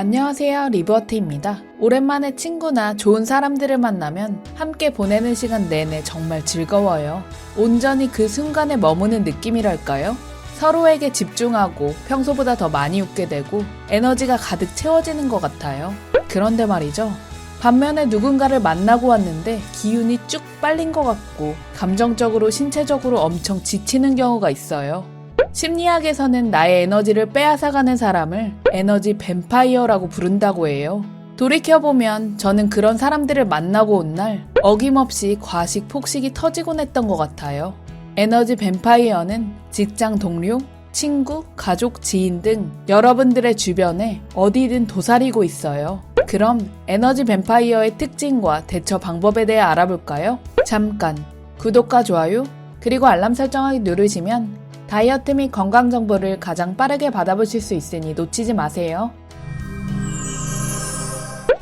안녕하세요, 리버트입니다. 오랜만에 친구나 좋은 사람들을 만나면 함께 보내는 시간 내내 정말 즐거워요. 온전히 그 순간에 머무는 느낌이랄까요? 서로에게 집중하고 평소보다 더 많이 웃게 되고 에너지가 가득 채워지는 것 같아요. 그런데 말이죠. 반면에 누군가를 만나고 왔는데 기운이 쭉 빨린 것 같고 감정적으로 신체적으로 엄청 지치는 경우가 있어요. 심리학에서는 나의 에너지를 빼앗아가는 사람을 에너지 뱀파이어라고 부른다고 해요. 돌이켜보면 저는 그런 사람들을 만나고 온 날 어김없이 과식, 폭식이 터지곤 했던 것 같아요. 에너지 뱀파이어는 직장 동료, 친구, 가족, 지인 등 여러분들의 주변에 어디든 도사리고 있어요. 그럼 에너지 뱀파이어의 특징과 대처 방법에 대해 알아볼까요? 잠깐 구독과 좋아요 그리고 알람 설정하기 누르시면 다이어트 및 건강 정보를 가장 빠르게 받아보실 수 있으니 놓치지 마세요.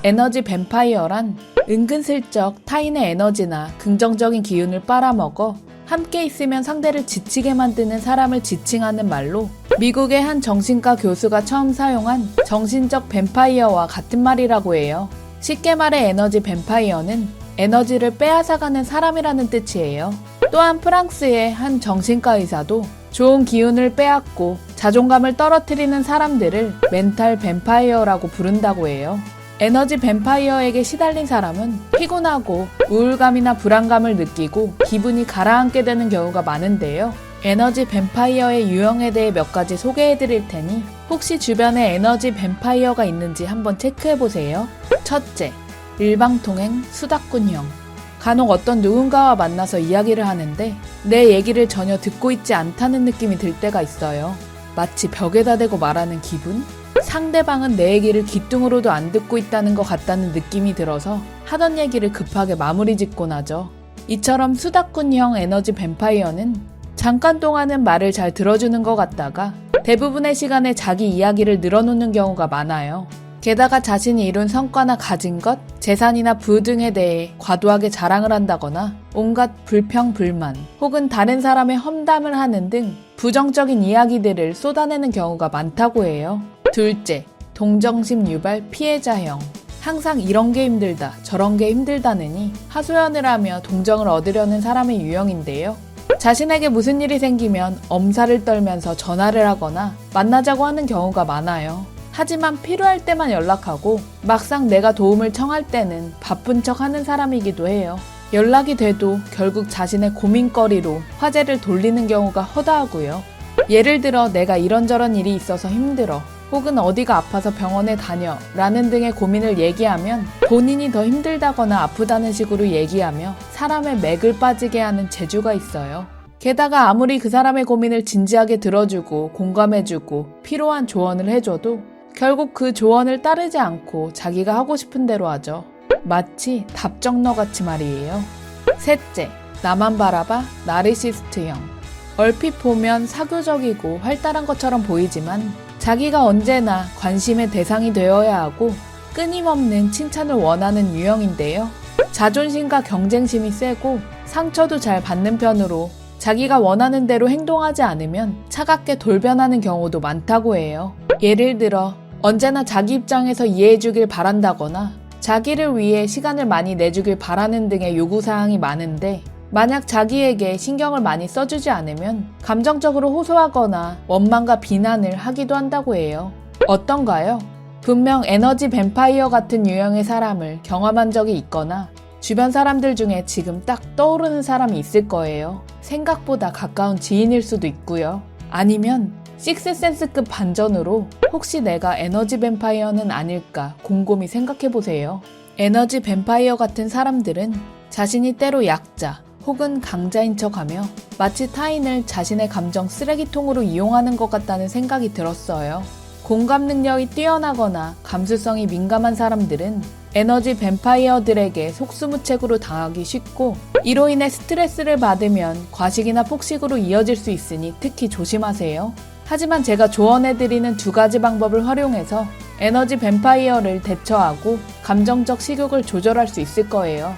에너지 뱀파이어란 은근슬쩍 타인의 에너지나 긍정적인 기운을 빨아먹어 함께 있으면 상대를 지치게 만드는 사람을 지칭하는 말로 미국의 한 정신과 교수가 처음 사용한 정신적 뱀파이어와 같은 말이라고 해요. 쉽게 말해 에너지 뱀파이어는 에너지를 빼앗아가는 사람이라는 뜻이에요. 또한 프랑스의 한 정신과 의사도 좋은 기운을 빼앗고 자존감을 떨어뜨리는 사람들을 멘탈 뱀파이어라고 부른다고 해요. 에너지 뱀파이어에게 시달린 사람은 피곤하고 우울감이나 불안감을 느끼고 기분이 가라앉게 되는 경우가 많은데요. 에너지 뱀파이어의 유형에 대해 몇 가지 소개해 드릴 테니 혹시 주변에 에너지 뱀파이어가 있는지 한번 체크해 보세요. 첫째, 일방통행 수다꾼형. 간혹 어떤 누군가와 만나서 이야기를 하는데 내 얘기를 전혀 듣고 있지 않다는 느낌이 들 때가 있어요. 마치 벽에다 대고 말하는 기분? 상대방은 내 얘기를 귀뚱으로도 안 듣고 있다는 것 같다는 느낌이 들어서 하던 얘기를 급하게 마무리 짓곤 하죠. 이처럼 수다꾼형 에너지 뱀파이어는 잠깐 동안은 말을 잘 들어주는 것 같다가 대부분의 시간에 자기 이야기를 늘어놓는 경우가 많아요. 게다가 자신이 이룬 성과나 가진 것, 재산이나 부유 등에 대해 과도하게 자랑을 한다거나 온갖 불평, 불만 혹은 다른 사람의 험담을 하는 등 부정적인 이야기들을 쏟아내는 경우가 많다고 해요. 둘째, 동정심 유발 피해자형. 항상 이런 게 힘들다, 저런 게 힘들다느니 하소연을 하며 동정을 얻으려는 사람의 유형인데요. 자신에게 무슨 일이 생기면 엄살을 떨면서 전화를 하거나 만나자고 하는 경우가 많아요. 하지만 필요할 때만 연락하고 막상 내가 도움을 청할 때는 바쁜 척 하는 사람이기도 해요. 연락이 돼도 결국 자신의 고민거리로 화제를 돌리는 경우가 허다하고요. 예를 들어 내가 이런저런 일이 있어서 힘들어 혹은 어디가 아파서 병원에 다녀 라는 등의 고민을 얘기하면 본인이 더 힘들다거나 아프다는 식으로 얘기하며 사람의 맥을 빠지게 하는 재주가 있어요. 게다가 아무리 그 사람의 고민을 진지하게 들어주고 공감해주고 필요한 조언을 해줘도 결국 그 조언을 따르지 않고 자기가 하고 싶은 대로 하죠. 마치 답정너같이 말이에요. 셋째, 나만 바라봐 나르시스트형. 얼핏 보면 사교적이고 활달한 것처럼 보이지만 자기가 언제나 관심의 대상이 되어야 하고 끊임없는 칭찬을 원하는 유형인데요. 자존심과 경쟁심이 세고 상처도 잘 받는 편으로 자기가 원하는 대로 행동하지 않으면 차갑게 돌변하는 경우도 많다고 해요. 예를 들어 언제나 자기 입장에서 이해해주길 바란다거나 자기를 위해 시간을 많이 내주길 바라는 등의 요구사항이 많은데 만약 자기에게 신경을 많이 써주지 않으면 감정적으로 호소하거나 원망과 비난을 하기도 한다고 해요. 어떤가요? 분명 에너지 뱀파이어 같은 유형의 사람을 경험한 적이 있거나 주변 사람들 중에 지금 딱 떠오르는 사람이 있을 거예요. 생각보다 가까운 지인일 수도 있고요. 아니면 식스센스급 반전으로 혹시 내가 에너지 뱀파이어는 아닐까 곰곰이 생각해보세요. 에너지 뱀파이어 같은 사람들은 자신이 때로 약자 혹은 강자인 척하며 마치 타인을 자신의 감정 쓰레기통으로 이용하는 것 같다는 생각이 들었어요. 공감 능력이 뛰어나거나 감수성이 민감한 사람들은 에너지 뱀파이어들에게 속수무책으로 당하기 쉽고 이로 인해 스트레스를 받으면 과식이나 폭식으로 이어질 수 있으니 특히 조심하세요. 하지만 제가 조언해드리는 두 가지 방법을 활용해서 에너지 뱀파이어를 대처하고 감정적 식욕을 조절할 수 있을 거예요.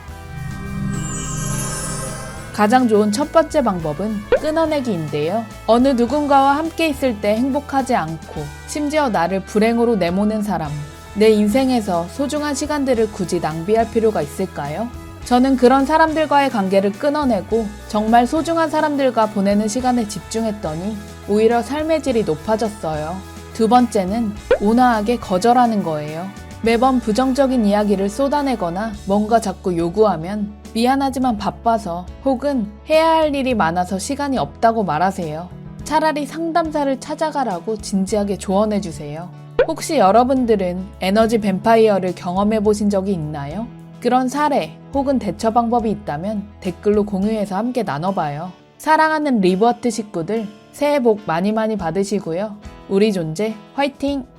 가장 좋은 첫 번째 방법은 끊어내기인데요. 어느 누군가와 함께 있을 때 행복하지 않고 심지어 나를 불행으로 내모는 사람, 내 인생에서 소중한 시간들을 굳이 낭비할 필요가 있을까요? 저는 그런 사람들과의 관계를 끊어내고 정말 소중한 사람들과 보내는 시간에 집중했더니 오히려 삶의 질이 높아졌어요. 두 번째는 온화하게 거절하는 거예요. 매번 부정적인 이야기를 쏟아내거나 뭔가 자꾸 요구하면 미안하지만 바빠서 혹은 해야 할 일이 많아서 시간이 없다고 말하세요. 차라리 상담사를 찾아가라고 진지하게 조언해주세요. 혹시 여러분들은 에너지 뱀파이어를 경험해 보신 적이 있나요? 그런 사례 혹은 대처 방법이 있다면 댓글로 공유해서 함께 나눠봐요. 사랑하는 리버트 식구들 새해 복 많이 받으시고요. 우리 존재 화이팅!